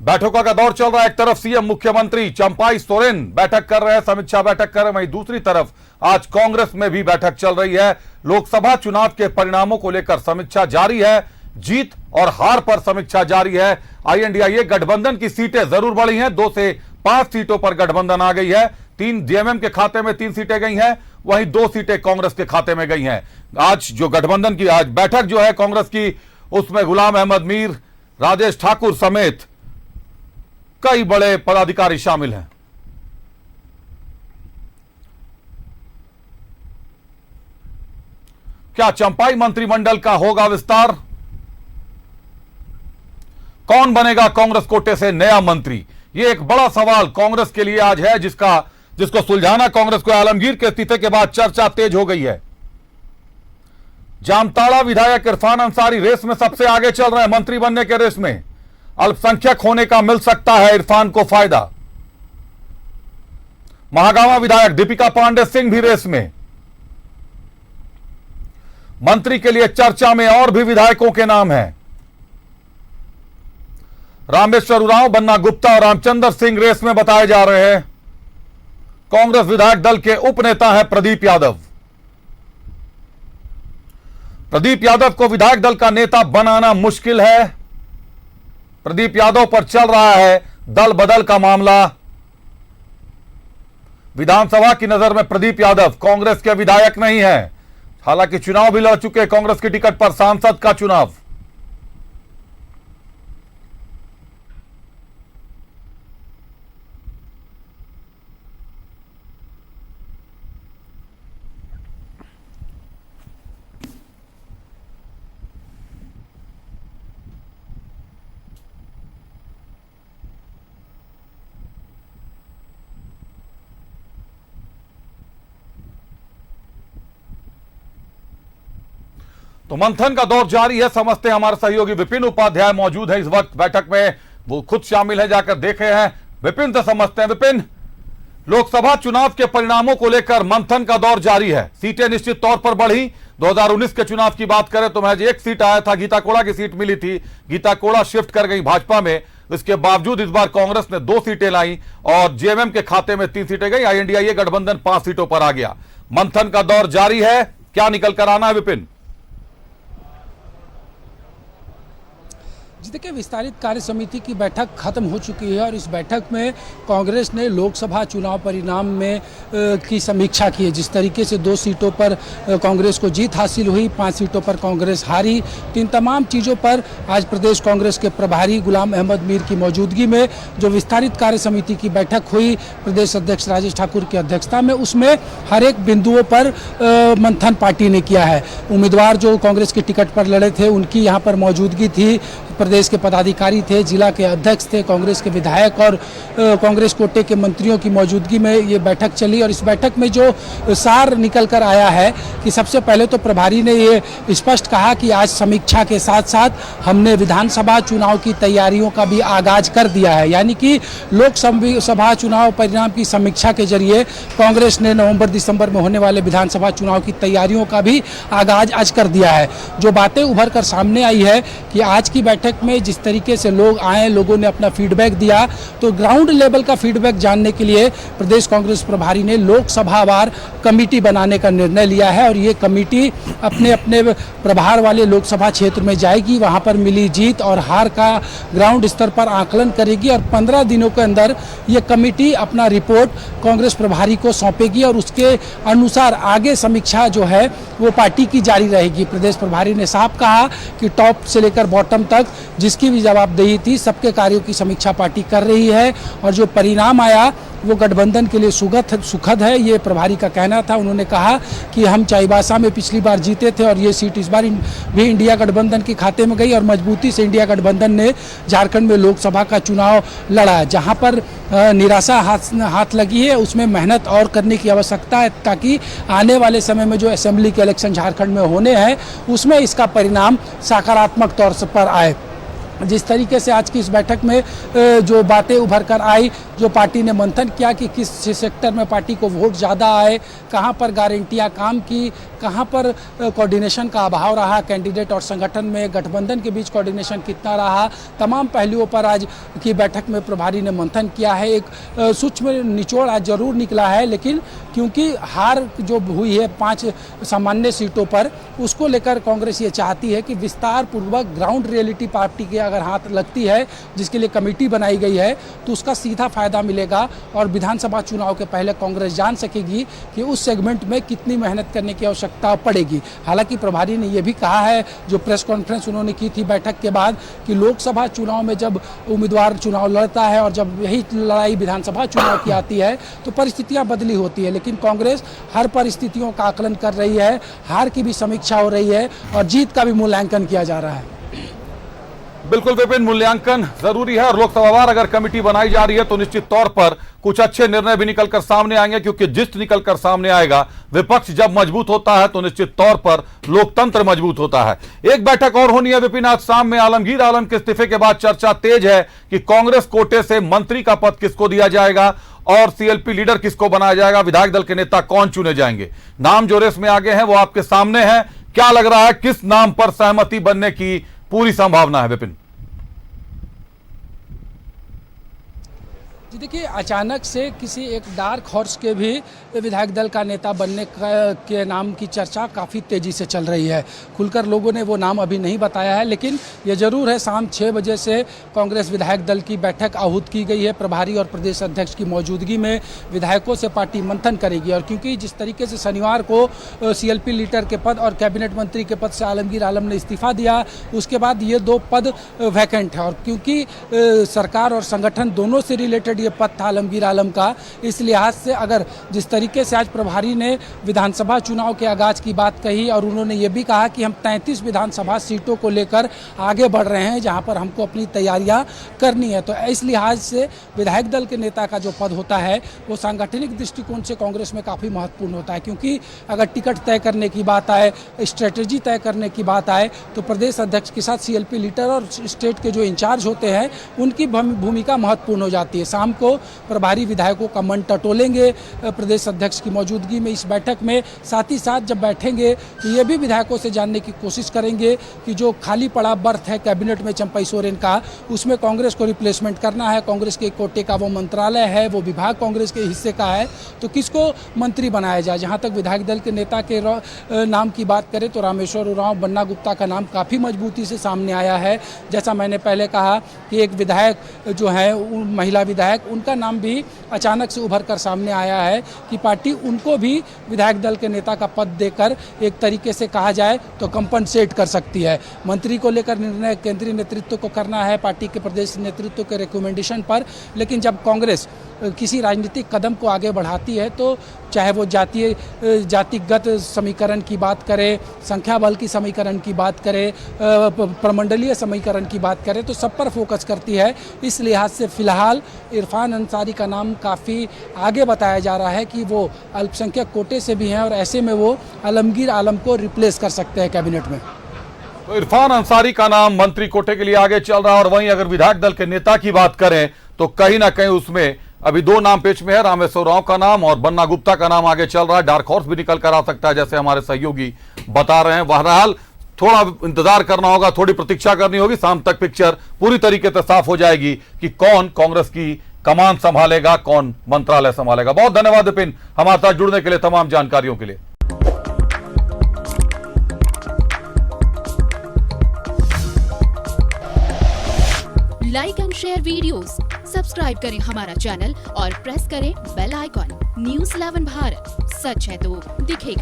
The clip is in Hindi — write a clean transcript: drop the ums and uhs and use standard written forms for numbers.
बैठकों का दौर चल रहा है। एक तरफ सीएम मुख्यमंत्री चंपाई सोरेन बैठक कर रहे हैं, समीक्षा बैठक कर रहे हैं, वहीं दूसरी तरफ आज कांग्रेस में भी बैठक चल रही है। लोकसभा चुनाव के परिणामों को लेकर समीक्षा जारी है, जीत और हार पर समीक्षा जारी है। आईएनडीआईए गठबंधन की सीटें जरूर बढ़ी हैं, 2 से 5 सीटों पर गठबंधन आ गई है। 3 जेएमएम के खाते में 3 सीटें गई हैं, वहीं 2 सीटें कांग्रेस के खाते में गई हैं। आज जो गठबंधन की आज बैठक जो है कांग्रेस की, उसमें गुलाम अहमद मीर, राजेश ठाकुर समेत कई बड़े पदाधिकारी शामिल हैं। क्या चंपाई मंत्रिमंडल का होगा विस्तार? कौन बनेगा कांग्रेस कोटे से नया मंत्री? यह एक बड़ा सवाल कांग्रेस के लिए आज है, जिसको सुलझाना कांग्रेस को आलमगीर के इस्तीफे के बाद चर्चा तेज हो गई है। जामताड़ा विधायक इरफान अंसारी रेस में सबसे आगे चल रहे हैं, मंत्री बनने के रेस में। अल्पसंख्यक होने का मिल सकता है इरफान को फायदा। महागामा विधायक दीपिका पांडे सिंह भी रेस में। मंत्री के लिए चर्चा में और भी विधायकों के नाम हैं। रामेश्वर उरांव, बन्ना गुप्ता और रामचंद्र सिंह रेस में बताए जा रहे हैं। कांग्रेस विधायक दल के उपनेता हैं प्रदीप यादव। प्रदीप यादव को विधायक दल का नेता बनाना मुश्किल है। प्रदीप यादव पर चल रहा है दल बदल का मामला। विधानसभा की नजर में प्रदीप यादव कांग्रेस के विधायक नहीं है, हालांकि चुनाव भी लड़ चुके कांग्रेस की टिकट पर, सांसद का चुनाव। तो मंथन का दौर जारी है, समझते हैं। हमारे सहयोगी विपिन उपाध्याय मौजूद है इस वक्त बैठक में, वो खुद शामिल है, जाकर देखे हैं। विपिन से समझते हैं। विपिन, लोकसभा चुनाव के परिणामों को लेकर मंथन का दौर जारी है, सीटें निश्चित तौर पर बढ़ी। 2019 के चुनाव की बात करें तो महज 1 सीट आया था, गीता कोड़ा की सीट मिली थी, गीता कोड़ा शिफ्ट कर गई भाजपा में। इसके बावजूद इस बार कांग्रेस ने 2 सीटें लाई और जेएमएम के खाते में 3 सीटें गई। आईएनडीआईए गठबंधन 5 सीटों पर आ गया। मंथन का दौर जारी है, क्या निकल कर आना है विपिन? जी देखिए, विस्तारित कार्य समिति की बैठक खत्म हो चुकी है और इस बैठक में कांग्रेस ने लोकसभा चुनाव परिणाम में की समीक्षा की है। जिस तरीके से 2 सीटों पर कांग्रेस को जीत हासिल हुई, 5 सीटों पर कांग्रेस हारी, तो इन तमाम चीज़ों पर आज प्रदेश कांग्रेस के प्रभारी गुलाम अहमद मीर की मौजूदगी में जो विस्तारित कार्य समिति की बैठक हुई प्रदेश अध्यक्ष राजेश ठाकुर की अध्यक्षता में, उसमें हर एक बिंदुओं पर मंथन पार्टी ने किया है। उम्मीदवार जो कांग्रेस की टिकट पर लड़े थे उनकी यहाँ पर मौजूदगी थी, प्रदेश के पदाधिकारी थे, जिला के अध्यक्ष थे, कांग्रेस के विधायक और कांग्रेस कोटे के मंत्रियों की मौजूदगी में ये बैठक चली। और इस बैठक में जो सार निकल कर आया है कि सबसे पहले तो प्रभारी ने ये स्पष्ट कहा कि आज समीक्षा के साथ साथ हमने विधानसभा चुनाव की तैयारियों का भी आगाज कर दिया है। यानी कि लोकसभा चुनाव परिणाम की समीक्षा के जरिए कांग्रेस ने नवंबर दिसंबर में होने वाले विधानसभा चुनाव की तैयारियों का भी आगाज आज कर दिया है। जो बातें उभर कर सामने आई है कि आज की बैठक में जिस तरीके से लोग आए, लोगों ने अपना फीडबैक दिया, तो ग्राउंड लेवल का फीडबैक जानने के लिए प्रदेश कांग्रेस प्रभारी ने लोकसभावार कमेटी बनाने का निर्णय लिया है और ये कमेटी अपने अपने प्रभार वाले लोकसभा क्षेत्र में जाएगी, वहां पर मिली जीत और हार का ग्राउंड स्तर पर आकलन करेगी और 15 दिनों के अंदर ये कमेटी अपना रिपोर्ट कांग्रेस प्रभारी को सौंपेगी और उसके अनुसार आगे समीक्षा जो है वो पार्टी की जारी रहेगी। प्रदेश प्रभारी ने साफ कहा कि टॉप से लेकर बॉटम तक जिसकी भी जवाबदेही थी, सबके कार्यों की समीक्षा पार्टी कर रही है और जो परिणाम आया वो गठबंधन के लिए सुखद है, ये प्रभारी का कहना था। उन्होंने कहा कि हम चाईबासा में पिछली बार जीते थे और ये सीट इस बार भी इंडिया गठबंधन के खाते में गई और मजबूती से इंडिया गठबंधन ने झारखंड में लोकसभा का चुनाव लड़ा। जहां पर निराशा हाथ लगी है उसमें मेहनत और करने की आवश्यकता है ताकि आने वाले समय में जो असेंबली के इलेक्शन झारखंड में होने हैं उसमें इसका परिणाम सकारात्मक तौर पर आए। जिस तरीके से आज की इस बैठक में जो बातें उभर कर आई, जो पार्टी ने मंथन किया कि किस सेक्टर में पार्टी को वोट ज़्यादा आए, कहां पर गारंटियां काम की, कहाँ पर कोऑर्डिनेशन का अभाव रहा, कैंडिडेट और संगठन में गठबंधन के बीच कोऑर्डिनेशन कितना रहा, तमाम पहलुओं पर आज की बैठक में प्रभारी ने मंथन किया है। एक सूक्ष्म निचोड़ आज जरूर निकला है, लेकिन क्योंकि हार जो हुई है 5 सामान्य सीटों पर, उसको लेकर कांग्रेस ये चाहती है कि विस्तार पूर्वक ग्राउंड रियलिटी पार्टी के अगर हाथ लगती है, जिसके लिए कमेटी बनाई गई है, तो उसका सीधा फायदा मिलेगा और विधानसभा चुनाव के पहले कांग्रेस जान सकेगी कि उस सेगमेंट में कितनी मेहनत करने की आवश्यकता पड़ेगी। हालांकि प्रभारी ने यह भी कहा है, जो प्रेस कॉन्फ्रेंस उन्होंने की थी बैठक के बाद, कि लोकसभा चुनाव में जब उम्मीदवार चुनाव लड़ता है और जब यही लड़ाई विधानसभा चुनाव की आती है तो परिस्थितियां बदली होती है, लेकिन कांग्रेस हर परिस्थितियों का आकलन कर रही है, हार की भी समीक्षा हो रही है और जीत का भी मूल्यांकन किया जा रहा है। बिल्कुल विपिन, मूल्यांकन जरूरी है और लोकसभा वार अगर कमेटी बनाई जा रही है तो निश्चित तौर पर कुछ अच्छे निर्णय भी निकलकर सामने आएंगे, क्योंकि जिस निकलकर सामने आएगा, विपक्ष जब मजबूत होता है तो निश्चित तौर पर लोकतंत्र मजबूत होता है। एक बैठक और होनी है विपिन आज शाम में। आलमगीर आलम के इस्तीफे के बाद चर्चा तेज है कि कांग्रेस कोटे से मंत्री का पद किसको दिया जाएगा और सीएलपी लीडर किसको बनाया जाएगा, विधायक दल के नेता कौन चुने जाएंगे। नाम जो रेस में आगे हैं वो आपके सामने है। क्या लग रहा है, किस नाम पर सहमति बनने की पूरी संभावना है विपिन? जी देखिए, अचानक से किसी एक डार्क हॉर्स के भी विधायक दल का नेता बनने के नाम की चर्चा काफ़ी तेज़ी से चल रही है। खुलकर लोगों ने वो नाम अभी नहीं बताया है, लेकिन ये जरूर है शाम 6 बजे से कांग्रेस विधायक दल की बैठक आहूत की गई है। प्रभारी और प्रदेश अध्यक्ष की मौजूदगी में विधायकों से पार्टी मंथन करेगी और क्योंकि जिस तरीके से शनिवार को सीएलपी लीडर के पद और कैबिनेट मंत्री के पद से आलमगीर आलम ने इस्तीफा दिया, उसके बाद ये 2 पद वैकेंट है और क्योंकि सरकार और संगठन दोनों से रिलेटेड ये पद था आलमगीर आलम का, इस लिहाज से अगर जिस तरीके से आज प्रभारी ने विधानसभा चुनाव के आगाज की बात कही और उन्होंने ये भी कहा कि हम 33 विधानसभा सीटों को लेकर आगे बढ़ रहे हैं जहां पर हमको अपनी तैयारियां करनी है, तो इस लिहाज से विधायक दल के नेता का जो पद होता है वो सांगठनिक दृष्टिकोण से कांग्रेस में काफ़ी महत्वपूर्ण होता है। क्योंकि अगर टिकट तय करने की बात आए, स्ट्रेटेजी तय करने की बात आए, तो प्रदेश अध्यक्ष के साथ सीएलपी लीडर और स्टेट के जो इंचार्ज होते हैं उनकी भूमिका महत्वपूर्ण हो जाती है। शाम को प्रभारी विधायकों का मन टटोलेंगे प्रदेश अध्यक्ष की मौजूदगी में इस बैठक में। साथ ही साथ जब बैठेंगे तो ये भी विधायकों से जानने की कोशिश करेंगे कि जो खाली पड़ा बर्थ है कैबिनेट में चंपई सोरेन का, उसमें कांग्रेस को रिप्लेसमेंट करना है। कांग्रेस के कोटे का वो मंत्रालय है, वो विभाग कांग्रेस के हिस्से का है, तो किसको मंत्री बनाया जाए। जहाँ तक विधायक दल के नेता के नाम की बात करें तो रामेश्वर उरांव, बन्ना गुप्ता का नाम काफ़ी मजबूती से सामने आया है। जैसा मैंने पहले कहा कि एक विधायक जो है महिला विधायक, उनका नाम भी अचानक से उभर कर सामने आया है कि पार्टी उनको भी विधायक दल के नेता का पद देकर एक तरीके से कहा जाए तो कंपनसेट कर सकती है। मंत्री को लेकर निर्णय केंद्रीय नेतृत्व को करना है, पार्टी के प्रदेश नेतृत्व के रिकमेंडेशन पर, लेकिन जब कांग्रेस किसी राजनीतिक कदम को आगे बढ़ाती है तो चाहे वो जातिगत समीकरण की बात करे, संख्या बल की समीकरण की बात करे, प्रमंडलीय समीकरण की बात करे, तो सब पर फोकस करती है। इस लिहाज से फिलहाल इरफान अंसारी का नाम काफ़ी आगे बताया जा रहा है कि वो अल्पसंख्यक कोटे से भी हैं और ऐसे में वो आलमगीर आलम को रिप्लेस कर सकते हैं कैबिनेट में। तो इरफान अंसारी का नाम मंत्री कोटे के लिए आगे चल रहा है और वहीं अगर विधायक दल के नेता की बात करें तो कहीं ना कहीं उसमें अभी 2 नाम पेच में है, रामेश्वर उरांव का नाम और बन्ना गुप्ता का नाम आगे चल रहा है। डार्क हॉर्स भी निकल कर आ सकता है जैसे हमारे सहयोगी बता रहे हैं। बहरहाल थोड़ा इंतजार करना होगा, थोड़ी प्रतीक्षा करनी होगी, शाम तक पिक्चर पूरी तरीके से साफ हो जाएगी कि कौन कांग्रेस की कमान संभालेगा, कौन मंत्रालय संभालेगा। बहुत धन्यवाद विपिन हमारे साथ जुड़ने के लिए, तमाम जानकारियों के लिए। Like and share videos, subscribe करें हमारा चैनल और प्रेस करें बेल आइकॉन। न्यूज़ 11 भारत, सच है तो दिखेगा।